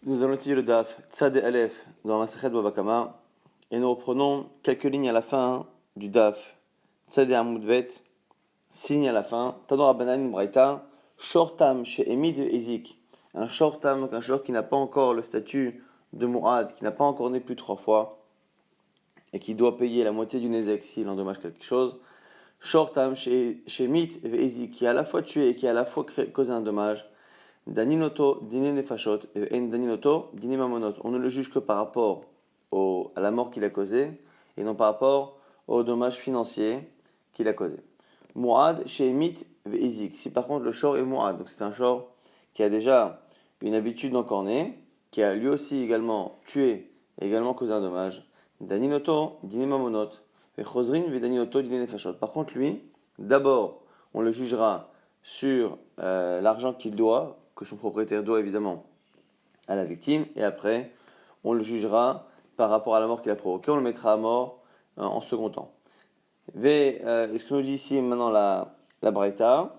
Nous allons étudier le DAF Tzad et Aleph dans Masechet Baba Kama et nous reprenons quelques lignes à la fin du DAF Tzad et Amoud Bet, 6 lignes à la fin. Tador Abanan Braïta, Shortam chez Emid et Ezik. Un Shortam, donc un short qui n'a pas encore le statut de Mu'ad, qui n'a pas encore né plus de 3 fois et qui doit payer la moitié du Nezek s'il endommage quelque chose. Shortam chez Emid et Ezik, qui a à la fois tué et qui a à la fois causé un dommage. Daninoto, dine nefashot, et en daninoto, dine mamonot. On ne le juge que par rapport à la mort qu'il a causée, et non par rapport aux dommages financiers qu'il a causés. Mu'ad, chez Emit, Izik. Si par contre le shor est Mu'ad, donc c'est un shor qui a déjà une habitude d'encorner, qui a lui aussi également tué et également causé un dommage. Daninoto, dine mamonot, et chosrin, daninoto, dine nefashot. Par contre lui, d'abord, on le jugera sur l'argent qu'il doit, que son propriétaire doit évidemment à la victime, et après, on le jugera par rapport à la mort qu'il a provoquée, on le mettra à mort en second temps. Ce que nous dit ici maintenant la Braïta,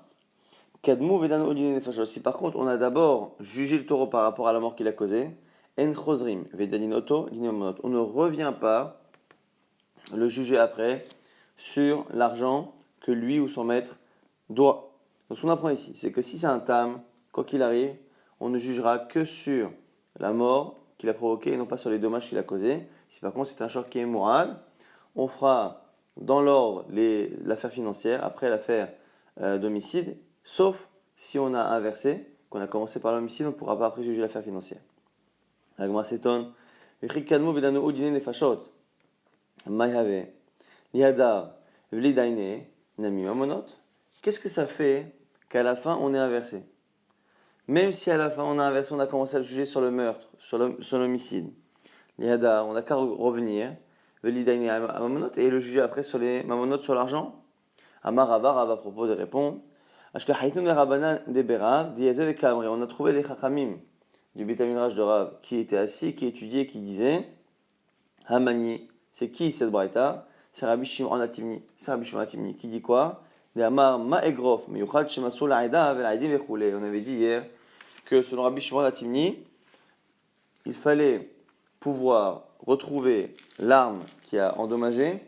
Kadmu Vedan Odine Nefashot. Si par contre on a d'abord jugé le taureau par rapport à la mort qu'il a causée, En Chosrim Vedaninoto, on ne revient pas le juger après sur l'argent que lui ou son maître doit. Donc ce qu'on apprend ici, c'est que si c'est un tam, quoi qu'il arrive, on ne jugera que sur la mort qu'il a provoquée et non pas sur les dommages qu'il a causés. Si par contre c'est un short qui est moral, on fera dans l'ordre l'affaire financière, après l'affaire d'homicide, sauf si on a inversé, qu'on a commencé par l'homicide, on ne pourra pas après juger l'affaire financière. L'agma s'étonne. Qu'est-ce que ça fait qu'à la fin on est inversé? Même si à la fin on a inversé, on a commencé à le juger sur le meurtre, sur l'homicide. Liada, on n'a qu'à revenir, et le juger après sur les mamonot, sur l'argent. Amar Rava propose et répond. On a trouvé les chachamim du Beit Midrash de Rav qui était assis, qui étudiait, qui disait Hamani, c'est qui cette braïta? C'est Rabbi Shimon Atimni. C'est Rabbi Shimon Atimni qui dit quoi? On avait dit hier que selon Rabbi Shimon Atimni, il fallait pouvoir retrouver l'arme qui a endommagé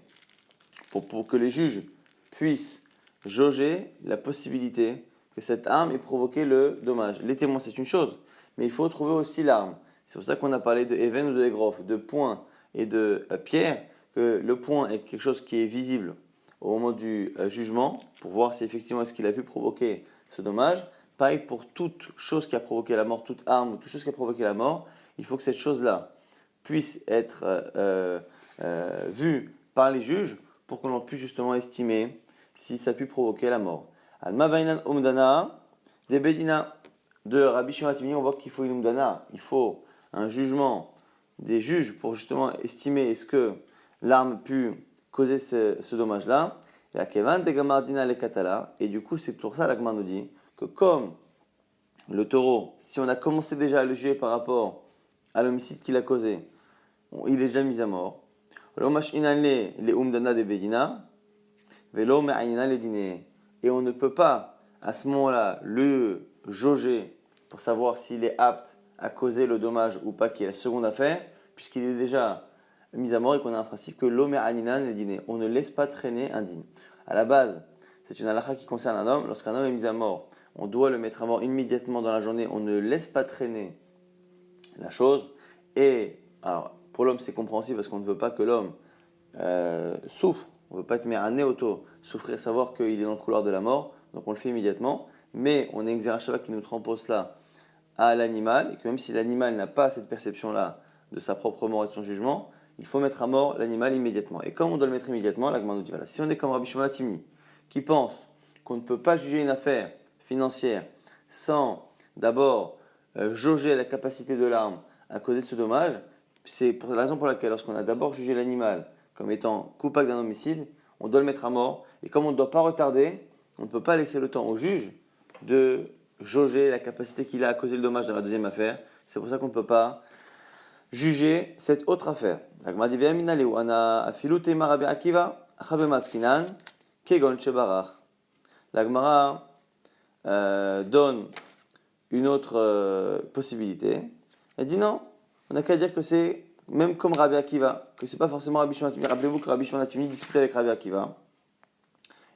pour que les juges puissent jauger la possibilité que cette arme ait provoqué le dommage. Les témoins, c'est une chose, mais il faut trouver aussi l'arme. C'est pour ça qu'on a parlé de even ou de egrof, de point et de pierre, que le point est quelque chose qui est visible au moment du jugement, pour voir si effectivement est-ce qu'il a pu provoquer ce dommage. Pareil pour toute chose qui a provoqué la mort, toute arme ou toute chose qui a provoqué la mort, il faut que cette chose-là puisse être vue par les juges pour qu'on puisse justement estimer si ça a pu provoquer la mort. Alma Bainan Umdana, des Bedina de Rabbi Shimon Atimni, on voit qu'il faut une Umdana, il faut un jugement des juges pour justement estimer est-ce que l'arme a pu causer ce dommage-là. La Kevan de Gamardina le Katala, et du coup c'est pour ça l'Agmar nous dit que comme le taureau, si on a commencé déjà à le juger par rapport à l'homicide qu'il a causé, il est déjà mis à mort. Et on ne peut pas à ce moment-là le jauger pour savoir s'il est apte à causer le dommage ou pas, qui est la seconde affaire, puisqu'il est déjà mis à mort et qu'on a un principe que l'homme est dîné. On ne laisse pas traîner un digne. À la base, c'est une halakha qui concerne un homme. Lorsqu'un homme est mis à mort, on doit le mettre à mort immédiatement dans la journée. On ne laisse pas traîner la chose. Et alors, pour l'homme, c'est compréhensible parce qu'on ne veut pas que l'homme souffre. On ne veut pas être mis à néoto, souffrir, savoir qu'il est dans le couloir de la mort. Donc on le fait immédiatement. Mais on exerce un Shabbat qui nous transpose cela à l'animal. Et que même si l'animal n'a pas cette perception-là de sa propre mort et de son jugement, il faut mettre à mort l'animal immédiatement. Et comme on doit le mettre immédiatement, l'Agma nous dit voilà, si on est comme Rabbi Shimon Atimni, qui pense qu'on ne peut pas juger une affaire financière sans d'abord jauger la capacité de l'arme à causer ce dommage, c'est pour la raison pour laquelle, lorsqu'on a d'abord jugé l'animal comme étant coupable d'un homicide, on doit le mettre à mort. Et comme on ne doit pas retarder, on ne peut pas laisser le temps au juge de jauger la capacité qu'il a à causer le dommage dans la deuxième affaire. C'est pour ça qu'on ne peut pas juger cette autre affaire. La Gemara donne une autre possibilité. Elle dit non, on n'a qu'à dire que c'est même comme Rabbi Akiva, que c'est pas forcément Rabbi Shimon HaTimni. Rappelez-vous que Rabbi Shimon HaTimni discute avec Rabbi Akiva.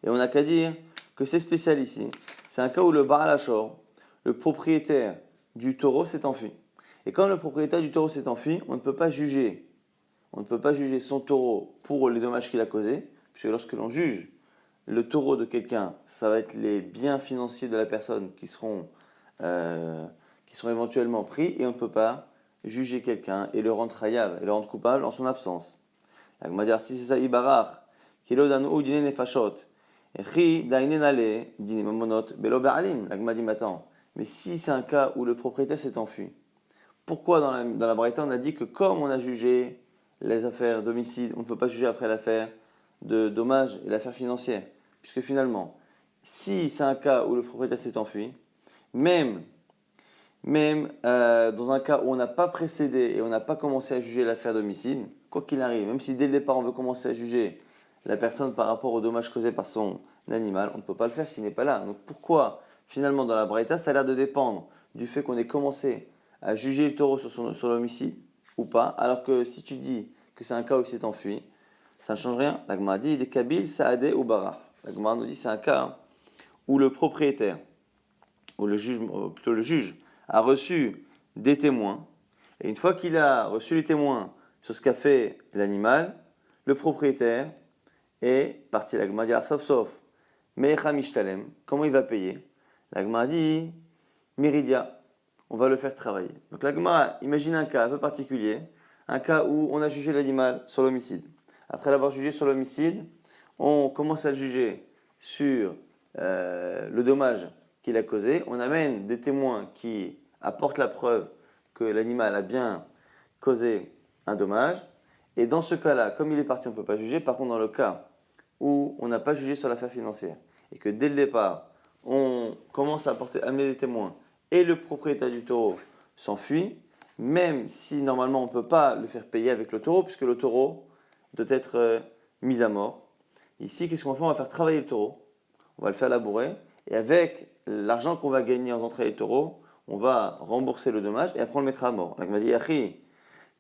Et on n'a qu'à dire que c'est spécial ici. C'est un cas où le Baal Hachor, le propriétaire du taureau, s'est enfui. Et quand le propriétaire du taureau s'est enfui, on ne peut pas juger. On ne peut pas juger son taureau pour les dommages qu'il a causés, puisque lorsque l'on juge le taureau de quelqu'un, ça va être les biens financiers de la personne qui seront éventuellement pris, et on ne peut pas juger quelqu'un et le rendre chayav, et le rendre coupable en son absence. La Gemara dit, si c'est ça, Ibarach, Kilo danu ou dine nefashot, echi daine nale, dine mamonot, belo be'alim. La Gemara dit, attends, mais si c'est un cas où le propriétaire s'est enfui, pourquoi dans la Braïta on a dit que comme on a jugé les affaires d'homicide, on ne peut pas juger après l'affaire de dommages et l'affaire financière? Puisque finalement, si c'est un cas où le propriétaire s'est enfui, même dans un cas où on n'a pas précédé et on n'a pas commencé à juger l'affaire d'homicide, quoi qu'il arrive, même si dès le départ on veut commencer à juger la personne par rapport aux dommages causés par son animal, on ne peut pas le faire s'il n'est pas là. Donc pourquoi finalement dans la Braïta ça a l'air de dépendre du fait qu'on ait commencé à juger le taureau sur l'homicide ou pas, alors que si tu dis que c'est un cas où il s'est enfui, ça ne change rien. La Gemara dit des Kabil, Saadé ou Bara. La Gemara nous dit c'est un cas où le propriétaire, ou plutôt le juge, a reçu des témoins, et une fois qu'il a reçu les témoins sur ce qu'a fait l'animal, le propriétaire est parti. La Gemara dit sauf, Mecha Mishtalem, comment il va payer? La Gemara dit Miridia, on va le faire travailler. Donc la Gemara imagine un cas un peu particulier, un cas où on a jugé l'animal sur l'homicide. Après l'avoir jugé sur l'homicide, on commence à le juger sur le dommage qu'il a causé. On amène des témoins qui apportent la preuve que l'animal a bien causé un dommage. Et dans ce cas-là, comme il est parti, on ne peut pas juger. Par contre, dans le cas où on n'a pas jugé sur l'affaire financière et que dès le départ, on commence à amener des témoins et le propriétaire du taureau s'enfuit, même si normalement on ne peut pas le faire payer avec le taureau, puisque le taureau doit être mis à mort. Ici, qu'est-ce qu'on fait? On va faire travailler le taureau, on va le faire labourer, et avec l'argent qu'on va gagner en entrée des taureaux, on va rembourser le dommage, et après on le mettra à mort. Donc on va dire, Achi,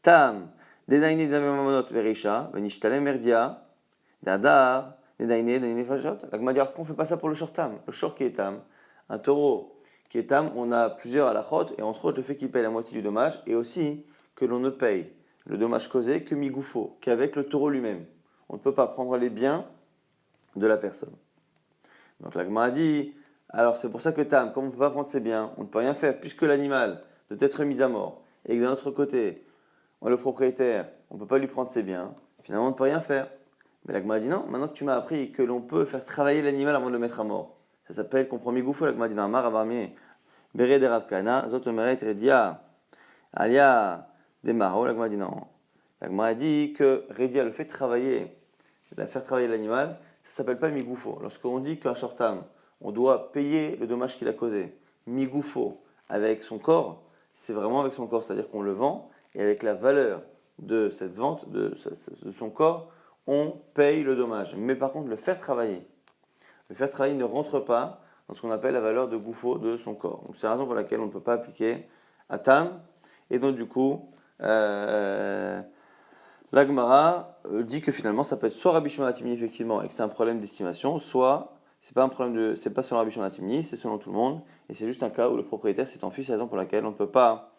Tam, Dedaini Damamonot Verisha, Venishtalem Merdia, Dadar, Dedaini, Dedaini Fajot. La Gemara dit, pourquoi on ne fait pas ça pour le short tam? Le short qui est tam, un taureau qui est tam, on a plusieurs halachot, et entre autres le fait qu'il paye la moitié du dommage, et aussi que l'on ne paye le dommage causé que migoufo, qu'avec le taureau lui-même. On ne peut pas prendre les biens de la personne. Donc la Gemara dit, alors c'est pour ça que tam, comme on ne peut pas prendre ses biens, on ne peut rien faire, puisque l'animal doit être mis à mort, et que d'un autre côté, le propriétaire, on ne peut pas lui prendre ses biens, finalement on ne peut rien faire. Mais la Gemara dit non, maintenant que tu m'as appris que l'on peut faire travailler l'animal avant de le mettre à mort, ça s'appelle compromis goufo. La Gemara dit non, Maravarmi, Bere de Ravkana, Zotomeret Redia, Alia de Maro. La Gemara dit non. La Gemara dit que Redia, le fait de travailler, de faire travailler l'animal, ça ne s'appelle pas migoufo. Lorsqu'on dit qu'un shortam, on doit payer le dommage qu'il a causé, migoufo, avec son corps, c'est vraiment avec son corps, c'est-à-dire qu'on le vend, et avec la valeur de cette vente, de son corps, on paye le dommage. Mais par contre, le faire travailler ne rentre pas dans ce qu'on appelle la valeur de goufo de son corps. Donc c'est la raison pour laquelle on ne peut pas appliquer à tam. Et donc du coup, la Gemara dit que finalement ça peut être soit Rabbi Shimon HaTimni effectivement et que c'est un problème d'estimation, soit c'est pas selon Rabbi Shimon HaTimni, c'est selon tout le monde et c'est juste un cas où le propriétaire s'est enfui. C'est la raison pour laquelle on ne peut pas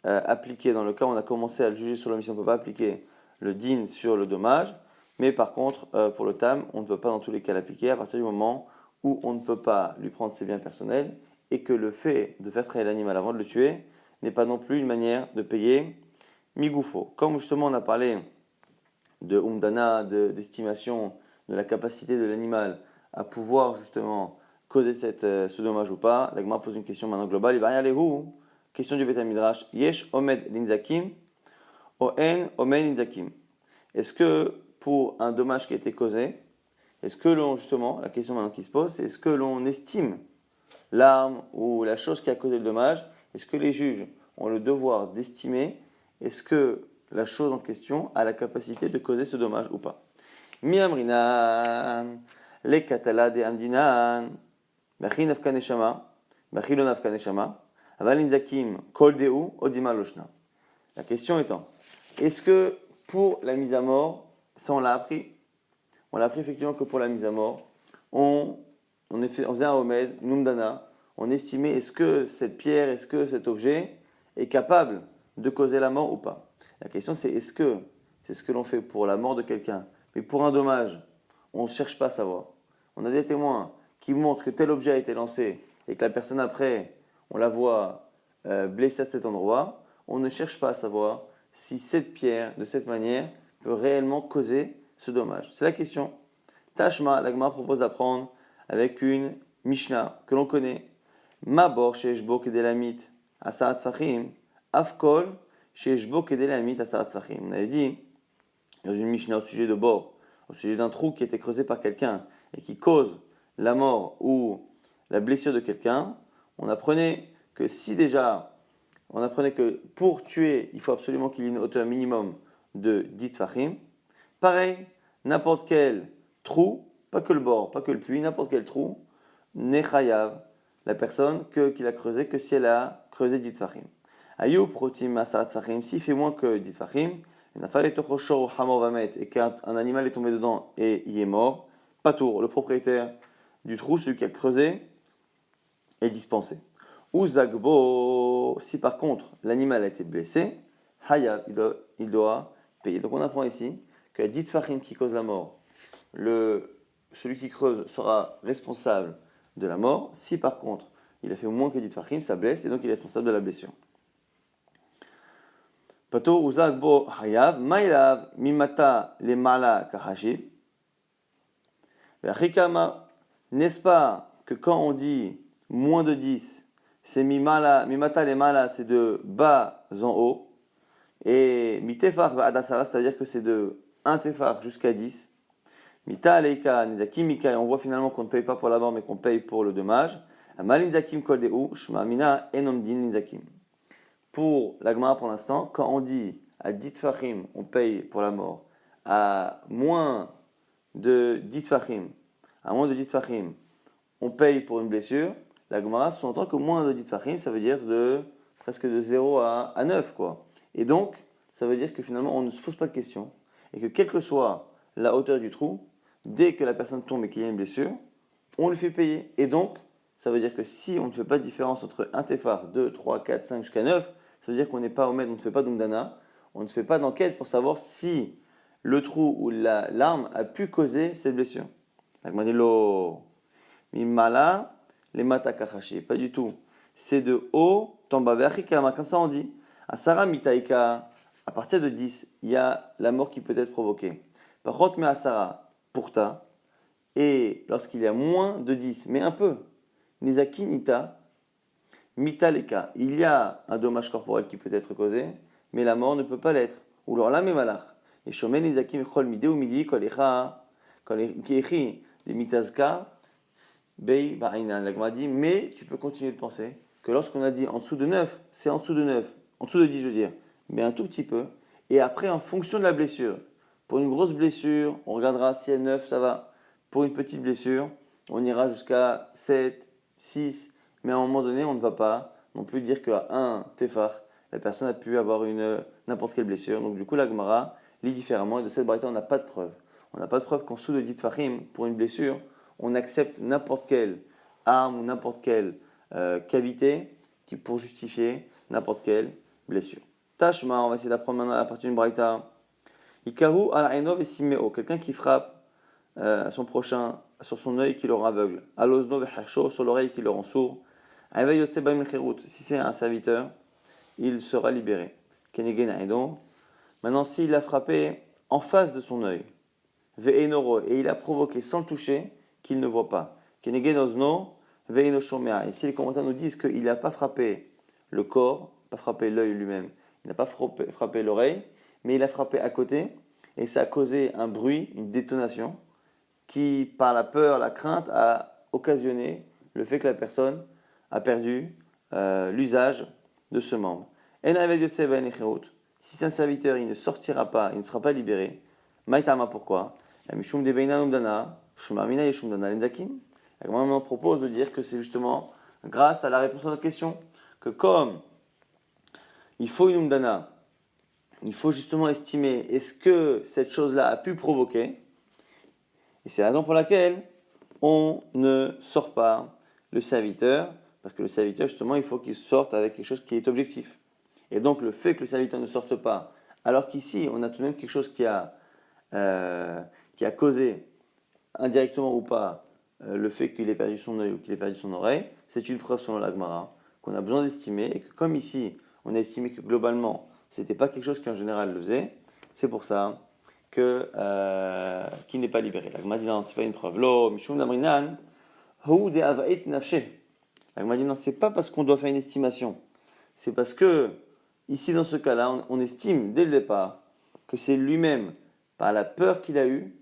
appliquer, dans le cas où on a commencé à le juger sur l'omission, on ne peut pas appliquer le din sur le dommage, mais par contre, pour le tam, on ne peut pas dans tous les cas l'appliquer à partir du moment où on ne peut pas lui prendre ses biens personnels et que le fait de faire travailler l'animal avant de le tuer n'est pas non plus une manière de payer migoufo. Comme justement on a parlé de umdana, d'estimation de la capacité de l'animal à pouvoir justement causer ce dommage ou pas, la Gemara pose une question maintenant globale, il va rien aller où? Question du Beth Midrash. Yesh omed linzakim, oen omed linzakim. Est-ce que pour un dommage qui a été causé, est-ce que la question maintenant qui se pose, c'est est-ce que l'on estime l'arme ou la chose qui a causé le dommage? Est-ce que les juges ont le devoir d'estimer est-ce que la chose en question a la capacité de causer ce dommage ou pas? Mi amrinan, le katala de amdinan, bachi nafka neshama, bachi lo nafka neshama. Avalinzakim kol deu odima loshna. La question étant, est-ce que pour la mise à mort, ça on l'a appris? On l'a appris effectivement que pour la mise à mort, on faisait un remède, Numdana, on estimait est-ce que cette pierre, est-ce que cet objet est capable de causer la mort ou pas. La question c'est est-ce que c'est ce que l'on fait pour la mort de quelqu'un, mais pour un dommage, on ne cherche pas à savoir. On a des témoins qui montrent que tel objet a été lancé et que la personne après, on la voit blessée à cet endroit, on ne cherche pas à savoir si cette pierre, de cette manière, peut réellement causer ce dommage. C'est la question. Tashma, l'Agma propose d'apprendre avec une Mishnah que l'on connaît. Mabor sheshbo kedelamit asarat tfachim, afkol sheshbo kedelamit asarat tfachim. On avait dit dans une Mishnah au sujet de bord, au sujet d'un trou qui a été creusé par quelqu'un et qui cause la mort ou la blessure de quelqu'un, on apprenait que si déjà, on apprenait que pour tuer, il faut absolument qu'il y ait une hauteur minimum de 10 tfachim. Pareil, n'importe quel trou, pas que le bord, pas que le puits, n'importe quel trou, nechayav, la personne qu'il a creusé, que si elle a creusé 10 tfachim. Ayou protim asarat tfachim, s'il fait moins que 10 tfachim, et qu'un animal est tombé dedans et il est mort, patour, le propriétaire du trou, celui qui a creusé, est dispensé. Ou zagbo, si par contre l'animal a été blessé, hayab, il doit payer. Donc on apprend ici que 10 tfachim qui cause la mort, celui qui creuse sera responsable de la mort. Si par contre il a fait moins que 10 tfachim, ça blesse et donc il est responsable de la blessure. Pato uzak bo hayav, mailav, mimata le mala kahashib. N'est-ce pas que quand on dit moins de 10, c'est mimata le mala, c'est de bas en haut. Et mitefar adasara, c'est-à-dire que c'est de 1 tefar jusqu'à 10. Mita aleika nizakim mika, et on voit finalement qu'on ne paye pas pour la mort, mais qu'on paye pour le dommage. Amal nizakim kol deu, shma mina enomdin nizakim. Pour l'agma, pour l'instant, quand on dit à 10 tfachim, on paye pour la mort, à moins de 10 tfachim, on paye pour une blessure, l'agma sous-entend que moins de 10 tfachim, ça veut dire presque de 0 à 9, quoi. Et donc, ça veut dire que finalement, on ne se pose pas de questions, et que quelle que soit la hauteur du trou, dès que la personne tombe et qu'il y a une blessure, on le fait payer. Et donc, ça veut dire que si on ne fait pas de différence entre un tefar, 2, 3, 4, 5 jusqu'à 9, ça veut dire qu'on n'est pas omed, on ne fait pas d'umdana, on ne fait pas d'enquête pour savoir si le trou ou l'arme a pu causer cette blessure. Lo mimala les matakachashi, pas du tout. C'est de haut, tamba ve'achikama, comme ça on dit. Asara mitaika, à partir de 10, il y a la mort qui peut être provoquée. Par contre, mais asara, pourta, et lorsqu'il y a moins de 10, mais un peu, nizaki nita, mitaleka, il y a un dommage corporel qui peut être causé, mais la mort ne peut pas l'être. Ou alors là, mais malach. Et shomen nizaki mechol mide ou midi, kolecha, kolechi, des mitazka, bei ba'ainan. L'agma dit, mais tu peux continuer de penser que lorsqu'on a dit en dessous de 9, c'est en dessous de 9, en dessous de 10, je veux dire, mais un tout petit peu. Et après, en fonction de la blessure, pour une grosse blessure, on regardera si elle est 9, ça va. Pour une petite blessure, on ira jusqu'à 7, 6, mais à un moment donné, on ne va pas non plus dire qu'à un tefar, la personne a pu avoir n'importe quelle blessure. Donc du coup, la Gemara lit différemment, et de cette braïta, on n'a pas de preuve. On n'a pas de preuve qu'en dessous de 10 tefachim, pour une blessure, on accepte n'importe quelle arme ou n'importe quelle cavité pour justifier n'importe quelle blessure. Tashma, on va essayer d'apprendre maintenant à partir d'une braïta. Ikahu ala enov et simeo, quelqu'un qui frappe à son prochain sur son œil qui le rend aveugle. Alozno ve'harsho, sur l'oreille qui le rend sourd. Ave yotse ba'im l'cherut, si c'est un serviteur, il sera libéré. Kenegen aedo. Maintenant, s'il a frappé en face de son œil, ve'enoro, et il a provoqué sans le toucher, qu'il ne voit pas. Kenegen ozno ve'eno shomea. Ici, les commentaires nous disent qu'il n'a pas frappé le corps, pas frappé l'œil lui-même, il n'a pas frappé l'oreille, mais il a frappé à côté, et ça a causé un bruit, une détonation, qui, par la peur, la crainte, a occasionné le fait que la personne a perdu l'usage de ce membre. Si c'est un serviteur, il ne sortira pas, il ne sera pas libéré. Maïtama, pourquoi? La Gemara propose de dire que c'est justement grâce à la réponse à notre question que comme il faut une umdana il faut justement estimer est-ce que cette chose-là a pu provoquer. Et c'est la raison pour laquelle on ne sort pas le serviteur, parce que le serviteur, justement, il faut qu'il sorte avec quelque chose qui est objectif. Et donc, le fait que le serviteur ne sorte pas, alors qu'ici, on a tout de même quelque chose qui a causé, indirectement ou pas, le fait qu'il ait perdu son œil ou qu'il ait perdu son oreille, c'est une preuve selon la Gemara qu'on a besoin d'estimer, et que comme ici, on a estimé que globalement, c'était pas quelque chose qui en général le faisait, c'est pour ça qu'il n'est pas libéré. La Gemara dit non, c'est pas une preuve. Lo, mishum namrinan, hu de avait nafshe. La Gemara dit non, c'est pas parce qu'on doit faire une estimation, c'est parce que ici dans ce cas-là, on estime dès le départ que c'est lui-même, par la peur qu'il a eue,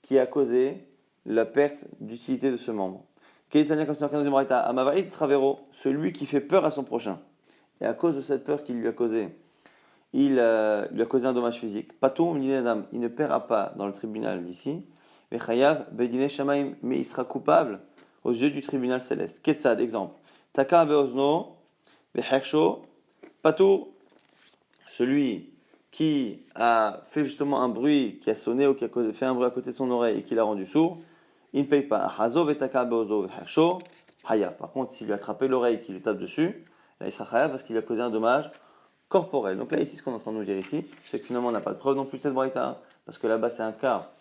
qui a causé la perte d'utilité de ce membre. Celui qui fait peur à son prochain. Et à cause de cette peur qu'il lui a causée, il lui a causé un dommage physique. Patoum, il ne paiera pas dans le tribunal d'ici. Mais il sera coupable aux yeux du tribunal céleste. Ketsad, exemple. Taka veozno, vehersho, patou, celui qui a fait justement un bruit, qui a sonné ou qui a fait un bruit à côté de son oreille et qui l'a rendu sourd, il ne paye pas. Par contre, s'il lui a attrapé l'oreille, qu'il lui tape dessus, là il sera chayav parce qu'il lui a causé un dommage corporel. Donc là, ici, ce qu'on est en train de nous dire ici, c'est que finalement, on n'a pas de preuve non plus de cette braïta, hein, parce que là-bas, c'est un cas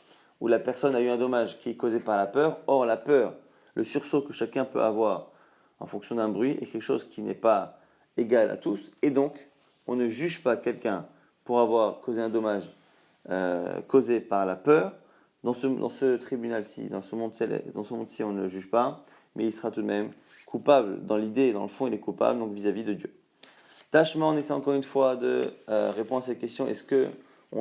où la personne a eu un dommage qui est causé par la peur. Or, la peur, le sursaut que chacun peut avoir en fonction d'un bruit, est quelque chose qui n'est pas égal à tous, et donc, on ne juge pas quelqu'un pour avoir causé un dommage causé par la peur. Dans ce tribunal-ci, dans ce monde-ci, on ne le juge pas, mais il sera tout de même coupable. Dans l'idée, dans le fond, il est coupable, donc vis-à-vis de Dieu. Tâchement, on essaie encore une fois de répondre à cette question. Est-ce qu'on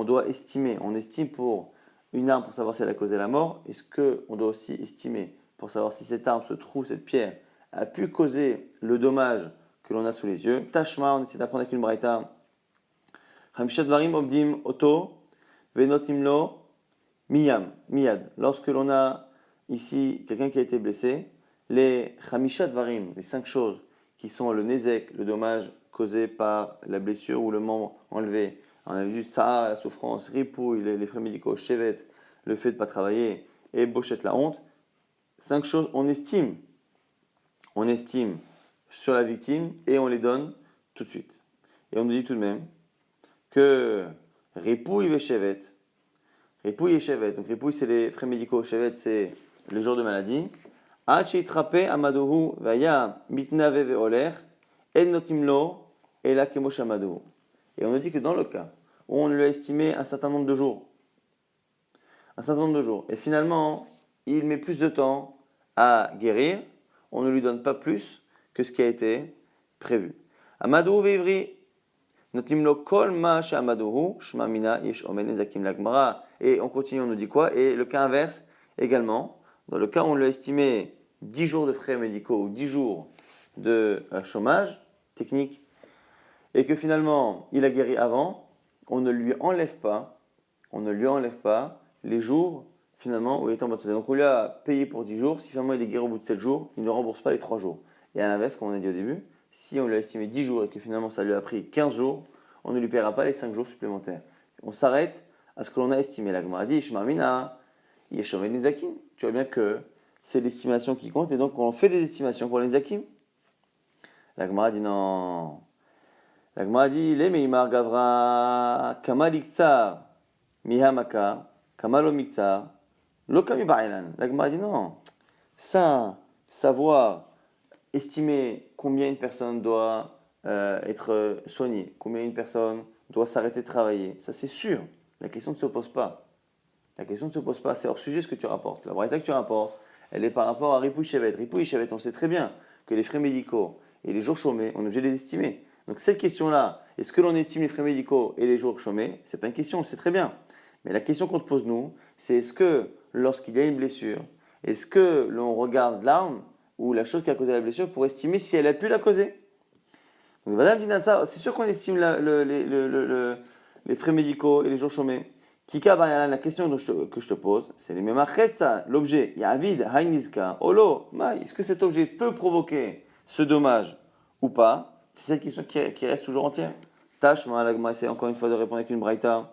doit estimer, on estime pour une arme pour savoir si elle a causé la mort? Est-ce qu'on doit aussi estimer pour savoir si cette arme, ce trou, cette pierre, a pu causer le dommage que l'on a sous les yeux? Tâchement, on essaie d'apprendre avec une braïta. Hamishat varim obdim oto venotimlo miyad. Lorsque l'on a ici quelqu'un qui a été blessé, les Hamishat varim, les 5 choses qui sont le nezek, le dommage causé par la blessure ou le membre enlevé. On a vu ça, la souffrance, ripouille, les frais médicaux, chevet, le fait de ne pas travailler et bochette, la honte. 5 choses, on estime sur la victime et on les donne tout de suite. Et on nous dit tout de même que ripouille et chevet, donc ripouille c'est les frais médicaux, chevet c'est le jour de maladie. Amadohu vaya mitnave veoler en notimlo et la kemoshamado. Et on nous dit que dans le cas où on lui a estimé un certain nombre de jours, et finalement il met plus de temps à guérir, on ne lui donne pas plus que ce qui a été prévu. Amadou veivri notimlo kol ma shamadohu shmamina yesh omen nezakim lagmara. Et on continue, on nous dit quoi? Et le cas inverse également, dans le cas où on lui a estimé 10 jours de frais médicaux ou 10 jours de chômage technique, et que finalement il a guéri avant, on ne lui enlève pas les jours finalement où il est en bonne santé. Donc on lui a payé pour 10 jours, si finalement il est guéri au bout de 7 jours, il ne rembourse pas les 3 jours. Et à l'inverse, comme on a dit au début, si on lui a estimé 10 jours et que finalement ça lui a pris 15 jours, on ne lui paiera pas les 5 jours supplémentaires. On s'arrête à ce que l'on a estimé. La Gemara dit, Shmamina, Yeshoven Nizakim. Tu vois bien que c'est l'estimation qui compte et donc on fait des estimations pour les Nizakim. La Gemara dit non. La Gemara dit, les Meimar Gavra, Kamal Iksar, Mihamaka, Kamal Omixar, Lokami Ba'ilan. La Gemara dit non. Ça, savoir, estimer combien une personne doit être soignée, combien une personne doit s'arrêter de travailler, ça c'est sûr. La question ne se pose pas. C'est hors sujet ce que tu rapportes. La braïta que tu rapportes, elle est par rapport à Ripouille Chevet. Ripouille Chevet, on sait très bien que les frais médicaux et les jours chômés, on est obligé de les estimer. Donc cette question-là, est-ce que l'on estime les frais médicaux et les jours chômés? C'est pas une question, on le sait très bien. Mais la question qu'on te pose nous, c'est est-ce que lorsqu'il y a une blessure, est-ce que l'on regarde l'arme ou la chose qui a causé la blessure pour estimer si elle a pu la causer? Donc Madame dit ça, c'est sûr qu'on estime les frais médicaux et les jours chômés. Kika la question que je te pose, c'est les mêmes ça, l'objet, Yavid, Hainizka, Olo, est-ce que cet objet peut provoquer ce dommage ou pas? C'est cette question qui reste toujours entière. Tashma, la Gemara essaie encore une fois de répondre avec une braïta.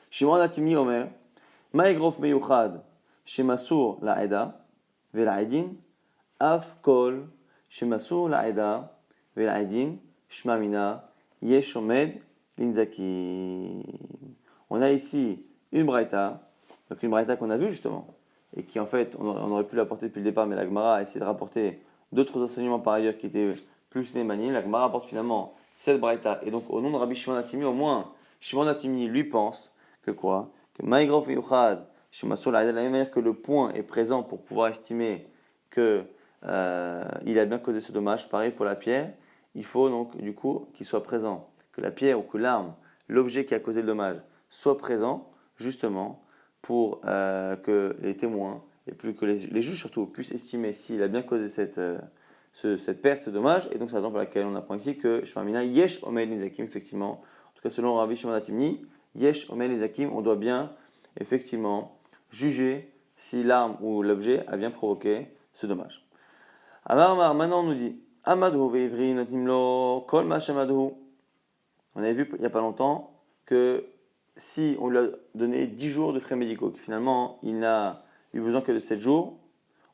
Shimon Atimni Omer, Maïgrof Meyuchad, Shemasur la Eda, Velaedim, Af Kol, Shemasur la Eda, Velaedim, Shmamina, Yeshomed, Linzakin. On a ici une braïta, donc une braïta qu'on a vue justement, et qui en fait, on aurait pu l'apporter depuis le départ, mais la Gemara a essayé de rapporter d'autres enseignements par ailleurs qui étaient plus némanim. La Gemara rapporte finalement cette braïta, et donc au nom de Rabbi Shimon Hatimi, au moins, Shimon Hatimi lui pense que quoi? Que Maïgrof Meyuchad, Shemasur la Eda, de la même manière que le point est présent pour pouvoir estimer que il a bien causé ce dommage, pareil pour la pierre, il faut donc du coup qu'il soit présent, que la pierre ou que l'arme, l'objet qui a causé le dommage, soit présent justement pour que les témoins et plus que les juges surtout puissent estimer s'il a bien causé cette perte, ce dommage. Et donc c'est la raison pour laquelle on apprend ici que Shmamina Yesh Omed Nizakim, effectivement, en tout cas selon Rabbi Shimon Hatimni, Yesh Omed Nizakim, on doit bien effectivement juger si l'arme ou l'objet a bien provoqué ce dommage. Amar, maintenant on nous dit Amadhu ve'ivri notimlo kol ma shamadhu. On avait vu il n'y a pas longtemps que si on lui a donné 10 jours de frais médicaux, que finalement il n'a eu besoin que de 7 jours,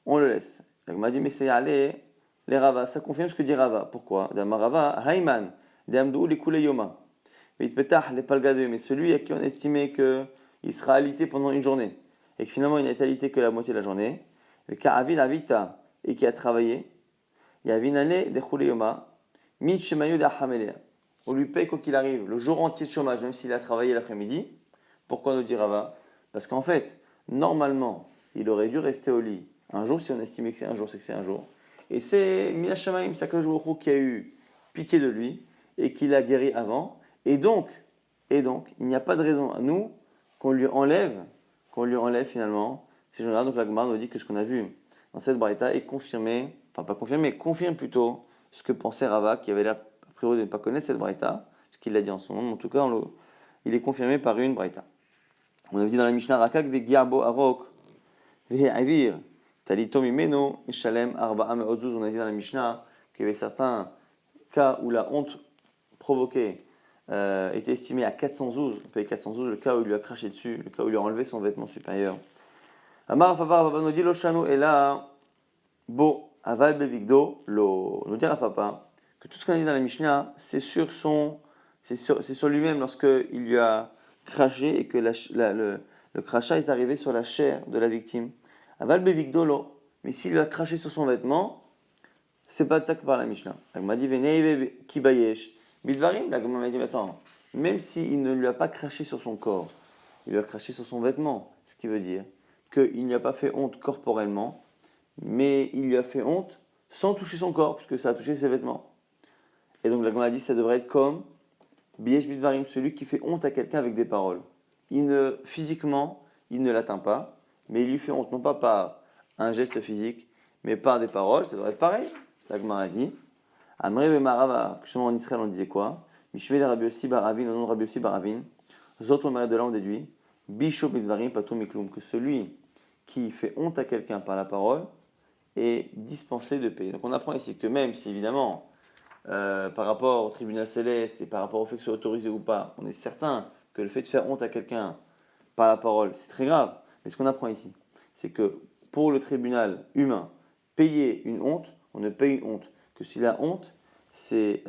on le laisse. Il m'a dit mais c'est aller les Rava, ça confirme ce que dit Rava. Pourquoi? D'Amar Rava, Hayman, d'Amdou les Kule Yoma. Les Palgadeux, mais celui à qui on estimait qu'il sera alité pendant une journée, et que finalement il n'a été alité que la moitié de la journée, le Ka'avin Avita, et qui a travaillé, Yavinane de Kule Yoma, Min Shemayu de Hamelea. On lui paye quoi qu'il arrive le jour entier de chômage, même s'il a travaillé l'après-midi. Pourquoi nous dit Rava? Parce qu'en fait, normalement, il aurait dû rester au lit un jour, si on estimait que c'est un jour, c'est que c'est un jour. Et c'est Minashamaim Sakajoukou qui a eu piqué de lui et qui l'a guéri avant. Et donc, il n'y a pas de raison à nous qu'on lui enlève finalement ces gens-là. Donc la Gemara nous dit que ce qu'on a vu dans cette braïta est confirmé, enfin pas confirmé, confirme plutôt ce que pensait Rava, qui avait l'air a priori de ne pas connaître cette braïta, ce qu'il l'a dit en son nom, mais en tout cas il est confirmé par une braïta. On avait dit dans la Mishnah Rakak ve'giabo arok ve'avir talito mimeno mishalem arba'a me'odzuz. On a dit dans la Mishnah qu'il y avait certains cas où la honte provoquée était estimée à 400 zouz. On paye 400 zouz le cas où il lui a craché dessus, le cas où il lui a enlevé son vêtement supérieur. Amar Favar Papa nous dit Loshanu et là Bo Aval Bevigdo Lo. Nous dire à Papa que tout ce qu'on a dit dans la Mishnah, c'est sur lui-même lorsqu'il lui a craché et que le crachat est arrivé sur la chair de la victime. Aval Bevigdo Lo. Mais s'il lui a craché sur son vêtement, c'est pas de ça que parle la Mishnah. La Gemara dit Veneive Kibayesh. Bidvarim, la Gemara m'a dit attends, même s'il ne lui a pas craché sur son corps, il lui a craché sur son vêtement, ce qui veut dire qu'il n'y a pas fait honte corporellement, mais il lui a fait honte sans toucher son corps, puisque ça a touché ses vêtements. Et donc la Gemara a dit ça devrait être comme Biyesh Bidvarim, celui qui fait honte à quelqu'un avec des paroles. Physiquement, il ne l'atteint pas, mais il lui fait honte non pas par un geste physique, mais par des paroles, ça devrait être pareil. La Gemara a dit Amre Bemarava, justement en Israël on disait quoi? Mishmei de Rabbi Yossi Baravin, au nom de Rabbi Yossi Baravin, Zot on de là on déduit Bisho Bidvarim Patou Miklum, que celui qui fait honte à quelqu'un par la parole est dispensé de payer. Donc on apprend ici que même si évidemment par rapport au tribunal céleste et par rapport au fait que ce soit autorisé ou pas, on est certain que le fait de faire honte à quelqu'un par la parole c'est très grave. Mais ce qu'on apprend ici, c'est que pour le tribunal humain, payer une honte, on ne paye une honte que si la honte c'est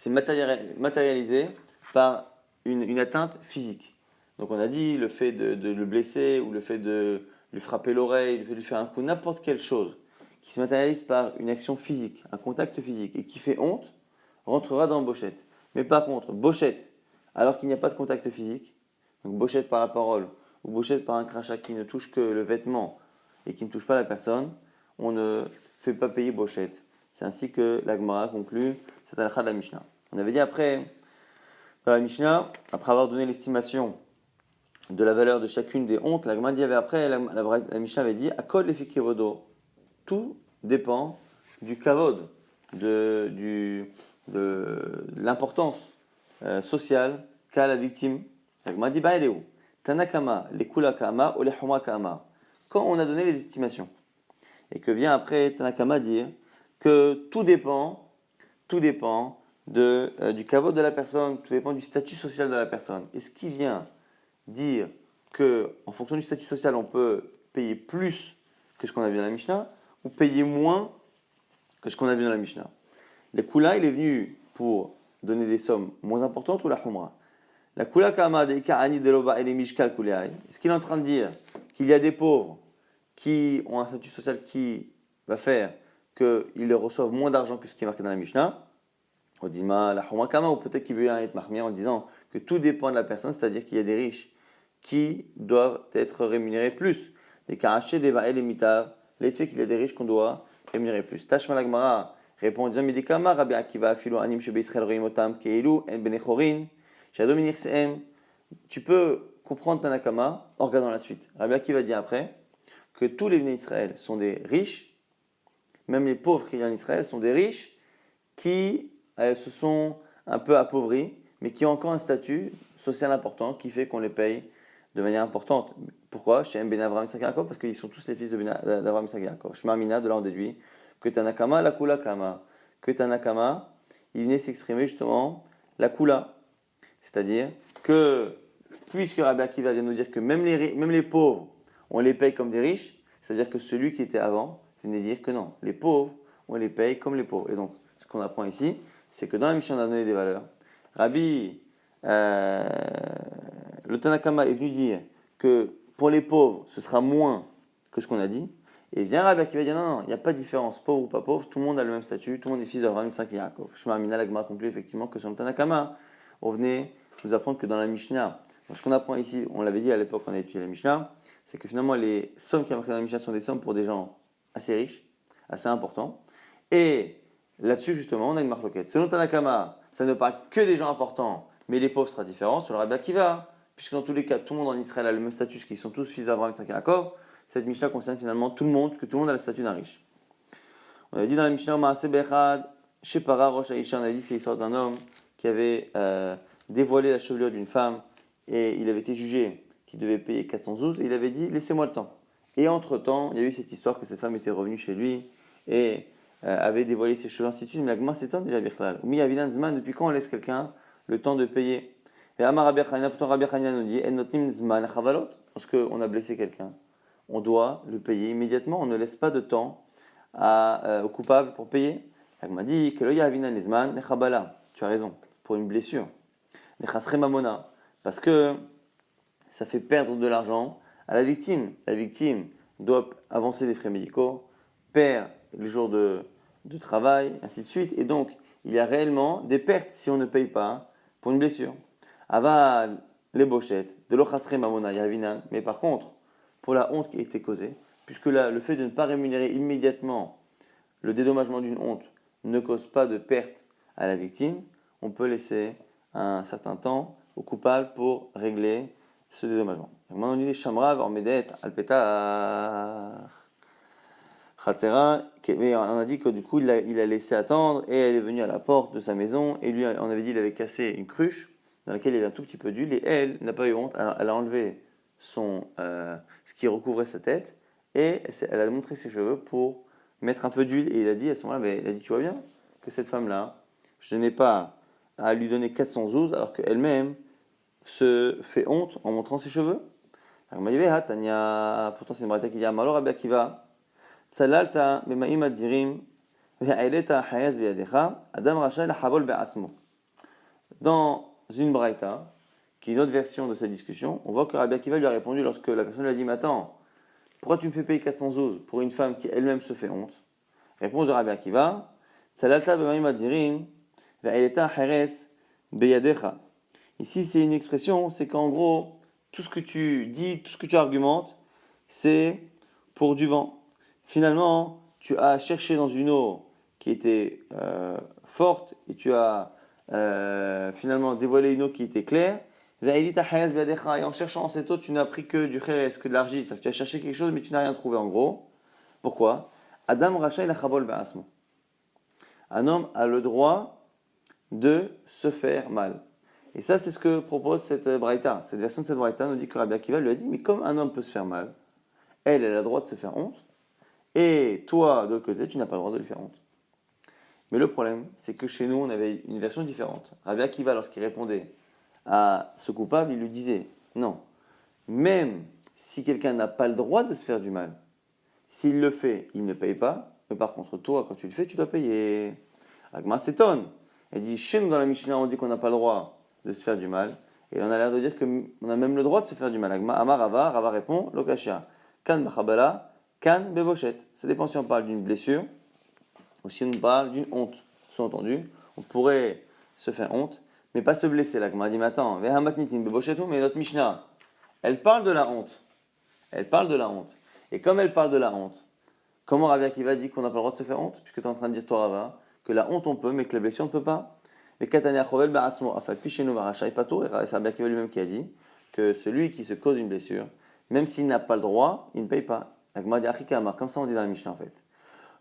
matérialisé par une atteinte physique. Donc on a dit le fait de le blesser ou le fait de lui frapper l'oreille, le fait de lui faire un coup, n'importe quelle chose qui se matérialise par une action physique, un contact physique et qui fait honte, rentrera dans bochette. Mais par contre, bochette, alors qu'il n'y a pas de contact physique, donc bochette par la parole ou bochette par un crachat qui ne touche que le vêtement et qui ne touche pas la personne, on ne fait pas payer bochette. C'est ainsi que la Gemara conclut cette halakha de la Mishnah. On avait dit après, dans la Mishnah, après avoir donné l'estimation de la valeur de chacune des hontes, la Gemara dit après, la Mishnah avait dit Akol lefi kevodo. Tout dépend du kavod, de l'importance sociale qu'a la victime. La Gemara dit Baeleu. Tanakama, les kula kama ou les homa kama. Quand on a donné les estimations, et que vient après Tanakama dire que tout dépend du kavod de la personne, tout dépend du statut social de la personne. Et ce qui vient dire que, en fonction du statut social, on peut payer plus que ce qu'on a vu dans la Mishnah, ou payer moins que ce qu'on a vu dans la Mishnah. Le Kula, il est venu pour donner des sommes moins importantes ou la Humra. La Kula Kama de Ka'ani de Loba et les Mishkal Kuleai. Est-ce qu'il est en train de dire qu'il y a des pauvres qui ont un statut social qui va faire qu'ils reçoivent moins d'argent que ce qui est marqué dans la Mishnah? Odima, la Humra Kama, ou peut-être qu'il veut être mahmir en disant que tout dépend de la personne, c'est-à-dire qu'il y a des riches qui doivent être rémunérés plus. Des Karaché, des Ba'el et Mitav, les faits qu'il y a des riches qu'on doit rémunérer plus. Tashma Lagmara répond en disant Medikama, Rabbi Akiva, Philo, Anim, Shebe Israël, Roimotam, Keilu, En Benechorin, Shadominir Seem. Tu peux comprendre Tanakama en regardant la suite. Rabbi Akiva dit après que tous les Bnei Israël sont des riches, même les pauvres qui viennent en Israël sont des riches qui se sont un peu appauvris, mais qui ont encore un statut social important qui fait qu'on les paye de manière importante. Pourquoi? Chez Ben Avraham Isaac Yaakov, parce qu'ils sont tous les fils d'Avraham Isaac Yaakov. Shema Mina, de là on déduit que Tanakama, la Kula Kama. Que Tanakama, il venait s'exprimer justement la Kula. C'est-à-dire que, puisque Rabbi Akiva vient nous dire que même les pauvres, on les paye comme des riches, c'est-à-dire que celui qui était avant venait dire que non, les pauvres, on les paye comme les pauvres. Et donc, ce qu'on apprend ici, c'est que dans la Mishnah, on a donné des valeurs. Rabbi, le Tanakama est venu dire que pour les pauvres, ce sera moins que ce qu'on a dit. Et vient Rabbi Akiva dire non, il n'y a pas de différence, pauvre ou pas pauvre, tout le monde a le même statut, tout le monde est fils d'Avraham, Isaac et Yaakov. Shema Amina Lagma conclut effectivement que sur le Tanakama, on venait nous apprendre que dans la Mishnah, ce qu'on apprend ici, on l'avait dit à l'époque quand on a étudié la Mishnah, c'est que finalement les sommes qui sont marquées dans la Mishnah sont des sommes pour des gens assez riches, assez importants. Et là-dessus, justement, on a une marloquette. Selon Tanakama, ça ne parle que des gens importants, mais les pauvres sera différent. Selon Rabbi Akiva, puisque dans tous les cas, tout le monde en Israël a le même statut, qu'ils sont tous fils d'Abraham, Isaac et Yaakov, cette Mishnah concerne finalement tout le monde, que tout le monde a le statut d'un riche. On avait dit dans la Mishnah, Maaseh Bechad, Shepara Rosh Haisha, on avait dit c'est l'histoire d'un homme qui avait dévoilé la chevelure d'une femme et il avait été jugé qu'il devait payer 412 et il avait dit laissez-moi le temps. Et entre-temps, il y a eu cette histoire que cette femme était revenue chez lui et avait dévoilé ses cheveux, ainsi de suite. Mais la Gemara s'étend déjà Birklal. Mi Avinan Zman, depuis quand on laisse quelqu'un le temps de payer? Et Amar Rabbi Chanina, pourtant Rabbi Chanina nous dit En notim Zman Chavalot, lorsqu'on a blessé quelqu'un, on doit le payer immédiatement, on ne laisse pas de temps au coupable pour payer. La Gemara dit Que Loya Avinan Zman Nechabala, tu as raison, pour une blessure. Nechasre Mamona, parce que ça fait perdre de l'argent à la victime. La victime doit avancer des frais médicaux, perd les jours de travail, ainsi de suite. Et donc, il y a réellement des pertes si on ne paye pas pour une blessure. Aval, les bochettes, de l'ochasre mamona yavinan. Mais par contre, pour la honte qui a été causée, puisque là, le fait de ne pas rémunérer immédiatement le dédommagement d'une honte ne cause pas de perte à la victime, on peut laisser un certain temps au coupable pour régler ce dédommagement. Maintenant, on dit Shamra, Ormedet, Alpetar. Khatsera, mais on a dit que du coup il a laissé attendre et elle est venue à la porte de sa maison et lui on avait dit qu'il avait cassé une cruche dans laquelle il y avait un tout petit peu d'huile et elle n'a pas eu honte, elle a enlevé ce qui recouvrait sa tête et elle a montré ses cheveux pour mettre un peu d'huile et il a dit à ce moment-là, mais il a dit tu vois bien que cette femme-là, je n'ai pas à lui donner 412 alors qu'elle-même se fait honte en montrant ses cheveux. Alors, il m'a dit, Tania, pourtant c'est une braïta qui dit Amalo Rabbi Akiva. Tsalalta b'ma'im adirim ve'aileta hayaz biyadecha adam rachai lahabol be'asmo. Dans une braïta, qui est une autre version de cette discussion, on voit que Rabbi Akiva lui a répondu lorsque la personne lui a dit mais attends, pourquoi tu me fais payer 412 pour une femme qui elle-même se fait honte? Réponse de Rabbi Akiva Tsalalta b'ma'im adirim ve'aileta hayaz biyadecha. Ici c'est une expression, c'est qu'en gros, tout ce que tu dis, tout ce que tu argumentes, c'est pour du vent. Finalement, tu as cherché dans une eau qui était forte et tu as finalement dévoilé une eau qui était claire. Et en cherchant dans cette eau, tu n'as pris que du kheres, que de l'argile. C'est-à-dire que tu as cherché quelque chose mais tu n'as rien trouvé en gros. Pourquoi? Adam Racha la Chabol Be'asmo. Un homme a le droit de se faire mal. Et ça, c'est ce que propose cette braïta. Cette version de cette braïta nous dit que Rabbi Akiva lui a dit mais comme un homme peut se faire mal, elle a le droit de se faire honte. Et toi, de l'autre côté, tu n'as pas le droit de lui faire honte. Mais le problème, c'est que chez nous, on avait une version différente. Rabbi Akiva, lorsqu'il répondait à ce coupable, il lui disait, non, même si quelqu'un n'a pas le droit de se faire du mal, s'il le fait, il ne paye pas, mais par contre, toi, quand tu le fais, tu dois payer. Agma s'étonne. Elle dit, chez nous, dans la Mishnah, on dit qu'on n'a pas le droit de se faire du mal, et on a l'air de dire qu'on a même le droit de se faire du mal. Agma, Amar Rava, Rava répond, Lokashia, Kan bachabala, Kan beboshet. Ça dépend si on parle d'une blessure, ou si on parle d'une honte. Sous-entendu, on pourrait se faire honte, mais pas se blesser. L'agma dit, mais attends, Vehamatnitin beboshetu, mais notre Mishnah, elle parle de la honte. Elle parle de la honte. Et comme elle parle de la honte, comment Rabbi Akiva dit qu'on n'a pas le droit de se faire honte? Puisque tu es en train de dire, toi, Rava, que la honte on peut, mais que la blessure on ne peut pas. Et Katania Chovel Ba'atzmo Afalpi Shenu Varachai Pato, et c'est Rabbi Akiva lui-même qui a dit que celui qui se cause une blessure, même s'il n'a pas le droit, il ne paye pas. Agma dit Achikama, comme ça on dit dans la Mishnah en fait.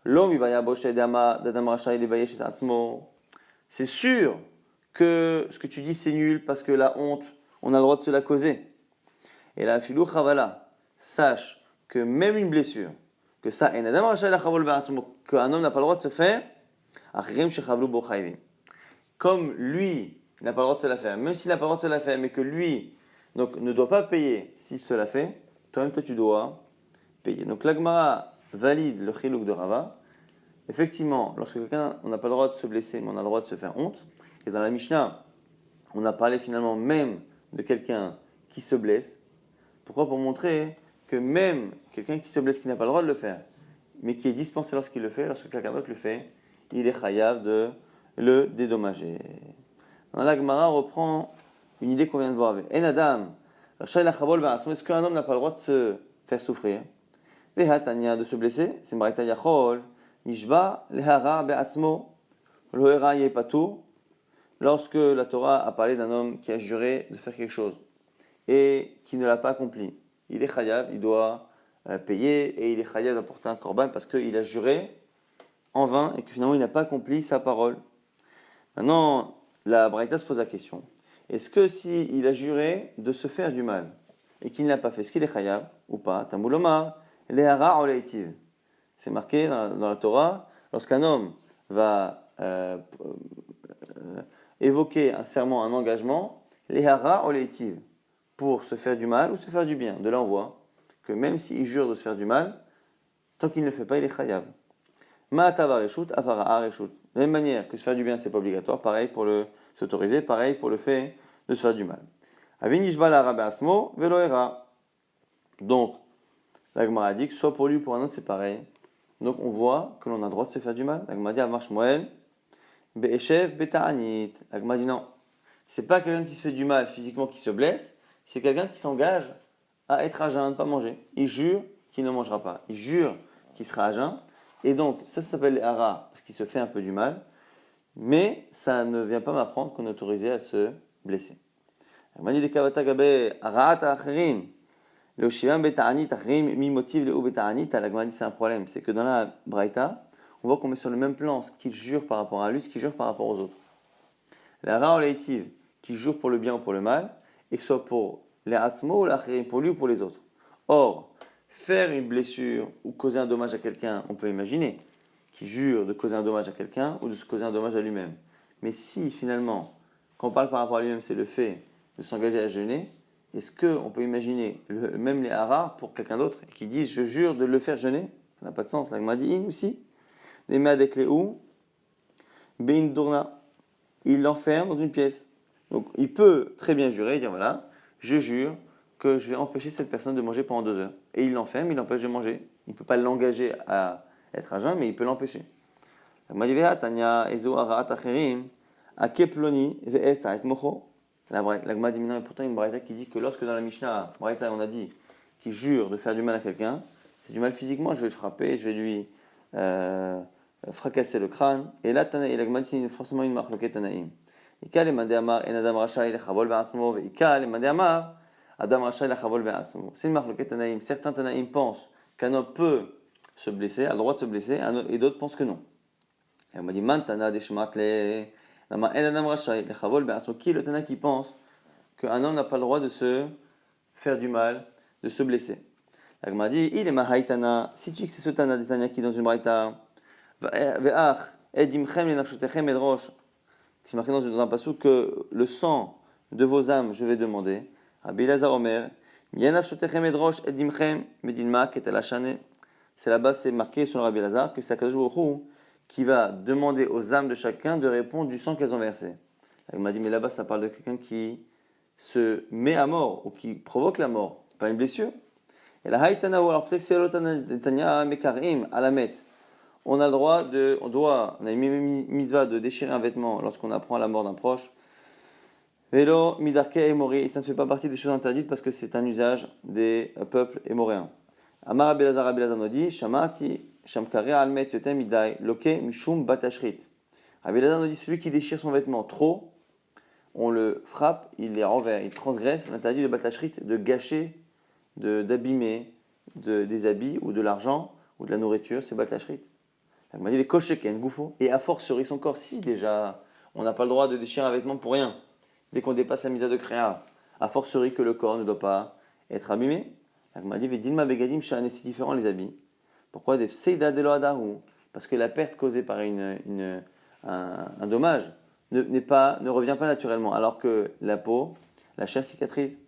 L'homme il va y abocher d'Adam Rachai Lebayesh et Atzmo. C'est sûr que ce que tu dis c'est nul parce que la honte, on a le droit de se la causer. Et la filou chavala, sache que même une blessure, que ça, qu'un homme n'a pas le droit de se faire, comme lui n'a pas le droit de se la faire, même s'il n'a pas le droit de se la faire, mais que lui donc, ne doit pas payer s'il se la fait, toi-même toi tu dois payer. Donc l'Agmara valide le chilouk de Rava. Effectivement, lorsque quelqu'un, on n'a pas le droit de se blesser, mais on a le droit de se faire honte, et dans la Mishnah, on a parlé finalement même de quelqu'un qui se blesse. Pourquoi? Pour montrer que même quelqu'un qui se blesse, qui n'a pas le droit de le faire, mais qui est dispensé lorsqu'il le fait, lorsque quelqu'un d'autre le fait, il est chayav de le dédommager. Dans la Gemara reprend une idée qu'on vient de voir avec En Adam, est-ce qu'un homme n'a pas le droit de se faire souffrir? De se blesser, c'est Maraita Yachol, Nishba, Lehara, Be'atzmo, Lohera Yepatou, lorsque la Torah a parlé d'un homme qui a juré de faire quelque chose et qui ne l'a pas accompli. Il est chayav, il doit payer et il est chayav d'apporter un korban parce qu'il a juré en vain et que finalement il n'a pas accompli sa parole. Maintenant, la Braïta se pose la question. Est-ce que s'il a juré de se faire du mal et qu'il ne l'a pas fait, est-ce qu'il est chayav ou pas? Tamoulomar, lehara oleitiv. C'est marqué dans la Torah, lorsqu'un homme va évoquer un serment, un engagement, lehara oleitiv, pour se faire du mal ou se faire du bien. De là, on voit que même s'il jure de se faire du mal, tant qu'il ne le fait pas, il est chayav. Ma'atava reshut, avara reshut. De la même manière que se faire du bien, c'est pas obligatoire, pareil pour s'autoriser, pareil pour le fait de se faire du mal. Avinishba la rabbe asmo, veloera. Donc, la Gemara dit que soit pour lui ou pour un autre, c'est pareil. Donc, on voit que l'on a le droit de se faire du mal. La Gemara dit, Amarsh Moel, be'eshev beta'anit. La Gemara dit non. C'est pas quelqu'un qui se fait du mal physiquement, qui se blesse, c'est quelqu'un qui s'engage à être à jeun, à ne pas manger. Il jure qu'il ne mangera pas. Il jure qu'il sera à jeun. Et donc, ça s'appelle les haras, parce qu'il se fait un peu du mal. Mais ça ne vient pas m'apprendre qu'on est autorisé à se blesser. La dit des kavata gabe haraat achirim. Le shivam beta'anit achirim mi motive le ou beta'anit. La Gemara dit c'est un problème. C'est que dans la braïta, on voit qu'on met sur le même plan ce qu'il jure par rapport à lui, ce qu'il jure par rapport aux autres. La hara oleitiv, qui jure pour le bien ou pour le mal, et que ce soit pour les asmo ou l'achirim, pour lui ou pour les autres. Or, faire une blessure ou causer un dommage à quelqu'un, on peut imaginer, qui jure de causer un dommage à quelqu'un ou de se causer un dommage à lui-même. Mais si finalement, quand on parle par rapport à lui-même, c'est le fait de s'engager à jeûner, est-ce qu'on peut imaginer même les haras pour quelqu'un d'autre qui disent je jure de le faire jeûner? Ça n'a pas de sens. La Gemara dit in aussi. Des avec les ou, bein dourna. Il l'enferme dans une pièce. Donc il peut très bien jurer et dire voilà, je jure que je vais empêcher cette personne de manger pendant 2 heures. Et il l'enferme, il l'empêche de manger. Il ne peut pas l'engager à être à jeun, mais il peut l'empêcher. La Gemara dit maintenant, pourtant une braïta qui dit que lorsque dans la Mishnah, braïta, on a dit qu'il jure de faire du mal à quelqu'un, c'est du mal physiquement, je vais le frapper, je vais lui fracasser le crâne. Et là, la Gemara dit c'est forcément une marloquette Tanaïm. C'est une marloquette Tanaïm. Certains Tanaïm pensent qu'un homme peut se blesser, a le droit de se blesser, et d'autres pensent que non. Et on m'a dit, Mantana deshmakle, qui est le Tana qui pense qu'un homme n'a pas le droit de se faire du mal, de se blesser. Elle m'a dit, il est mahaitana, si tu dis que c'est ce Tana des Tana qui est dans une braïta, ve'ach, Edimchem lenafshotechem edrosh. C'est marqué dans un passage que le sang de vos âmes, je vais demander. Rabbi Elazar Omer, yenafshotechem edrosh edimchem medinma ketalashane. C'est là-bas, c'est marqué sur le Rabbi Elazar que c'est Akadosh Baruch Hu qui va demander aux âmes de chacun de répondre du sang qu'elles ont versé. Il m'a dit, mais là-bas, ça parle de quelqu'un qui se met à mort ou qui provoque la mort, pas une blessure. Et la haïtana, alors peut-être que c'est l'otanya mekarim à la mette. On a le droit on a une mitzvah de déchirer un vêtement lorsqu'on apprend la mort d'un proche. Vélo, midarke et mori, et ça ne fait pas partie des choses interdites parce que c'est un usage des peuples émoréens. Amar Abelazar nous dit, Shamati, Shamkare almet yotem idai, loke mishum batashrit. Abelazar nous dit, celui qui déchire son vêtement trop, on le frappe, il les renverse, il transgresse l'interdit de batashrit, de gâcher, d'abîmer des habits ou de l'argent ou de la nourriture, c'est batashrit. Il m'a dit, les kosheken, goufo, et à fortiori son corps, si déjà, on n'a pas le droit de déchirer un vêtement pour rien. Dès qu'on dépasse la misa de créa, a fortiori que le corps ne doit pas être abîmé. Il m'a dit, Vidilma Begadim Shane, c'est différent les habits. Pourquoi des Seida de Loadahu? Parce que la perte causée par un dommage ne revient pas naturellement, alors que la peau, la chair cicatrise.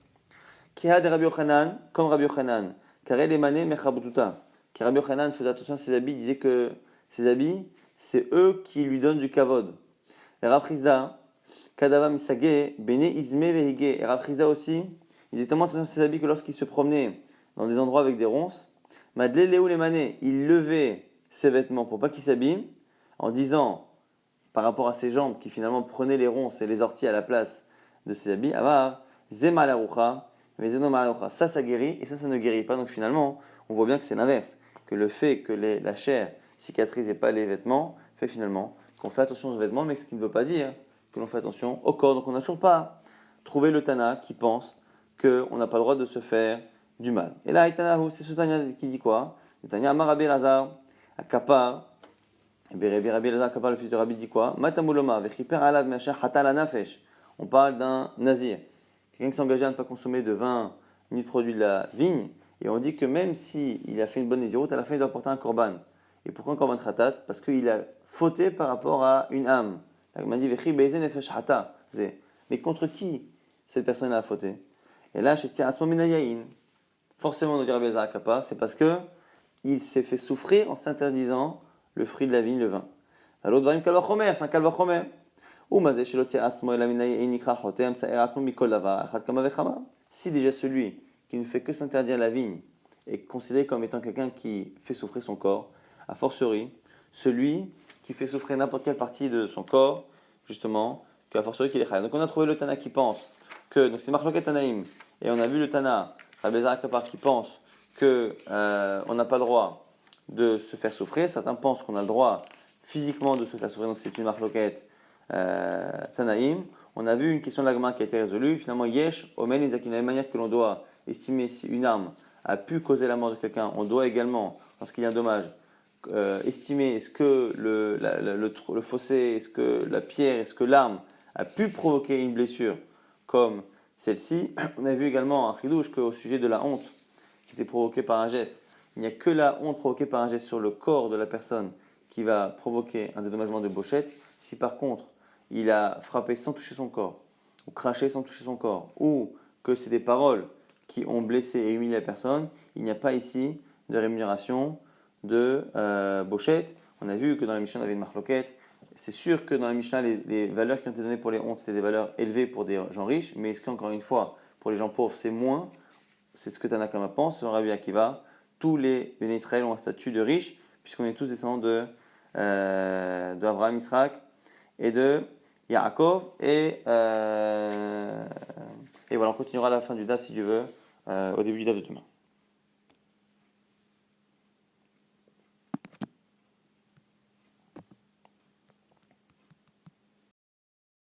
Kiha de Rabbi Yochanan, comme Rabbi Yochanan, car elle émanait Mechabututa. Car Rabbi Yochanan faisait attention à ses habits, il disait que ses habits, c'est eux qui lui donnent du kavod. Et Rav Chizda, Kadava Misage, Bene Izme Vehige. Et Rav Chizda aussi, il faisait tellement attention à ses habits que lorsqu'il se promenait dans des endroits avec des ronces, Madle Léou les manées, il levait ses vêtements pour pas qu'ils s'abîment, en disant, par rapport à ses jambes qui finalement prenaient les ronces et les orties à la place de ses habits, Avar, Zema Laroucha, ça guérit et ça ne guérit pas. Donc finalement, on voit bien que c'est l'inverse, que le fait que la chair cicatrise et pas les vêtements fait finalement qu'on fait attention aux vêtements, mais ce qui ne veut pas dire que l'on fait attention au corps. Donc on n'a toujours pas trouvé le Tana qui pense qu'on n'a pas le droit de se faire du mal. Et là, c'est ce Tana qui dit quoi? Le Tana Amar Rabbi Elazar, à Kapar, Rabbi Elazar Kapar, le fils de Rabbi, dit quoi? Matamuloma, vechiper alav me'asher hatal anafesh. On parle d'un nazir, quelqu'un qui s'engageait à ne pas consommer de vin ni de produits de la vigne, et on dit que même s'il a fait une bonne nésiroute, à la fin il doit porter un korban. Et pourquoi un korban khatat? Parce qu'il a fauté par rapport à une âme. Il m'a dit, mais contre qui cette personne a fauté? Et là, forcément, on dit Rabbi Elazar Kappa, c'est parce que il s'est fait souffrir en s'interdisant le fruit de la vigne, le vin. Alors, c'est un kalvachomer. Si déjà celui qui ne fait que s'interdire la vigne est considéré comme étant quelqu'un qui fait souffrir son corps, a fortiori, celui qui fait souffrir n'importe quelle partie de son corps, justement, qu'à fortiori qu'il est chayav. Donc on a trouvé le Tana qui pense que, donc c'est Marloket Tanaïm, et on a vu le Tana, Rabbi Elazar Kapar, qui pense que on n'a pas le droit de se faire souffrir. Certains pensent qu'on a le droit physiquement de se faire souffrir, donc c'est une Marloket Tanaïm. On a vu une question de l'agma qui a été résolue. Finalement, Yesh, Omen, Izakim, de la même manière que l'on doit estimer si une arme a pu causer la mort de quelqu'un, on doit également, lorsqu'il y a un dommage, estimer est-ce que le fossé, est-ce que la pierre, est-ce que l'arme a pu provoquer une blessure comme celle-ci. On a vu également un chidouche qu'au sujet de la honte qui était provoquée par un geste, il n'y a que la honte provoquée par un geste sur le corps de la personne qui va provoquer un dédommagement de bochette. Si par contre il a frappé sans toucher son corps, ou craché sans toucher son corps, ou que c'est des paroles qui ont blessé et humilié la personne, il n'y a pas ici de rémunération de bochette. On a vu que dans la Mishnah, on avait une marloquette. C'est sûr que dans la Mishnah, les valeurs qui ont été données pour les hontes, c'était des valeurs élevées pour des gens riches, mais est-ce qu'encore une fois, pour les gens pauvres, c'est moins? C'est ce que Tanakama pense, selon Rabbi Akiva. Tous les béné Israël ont un statut de riche, puisqu'on est tous descendants d'Abraham, Israël et de Yaakov. Et voilà, on continuera à la fin du DA si Dieu veut, au début du DA de demain.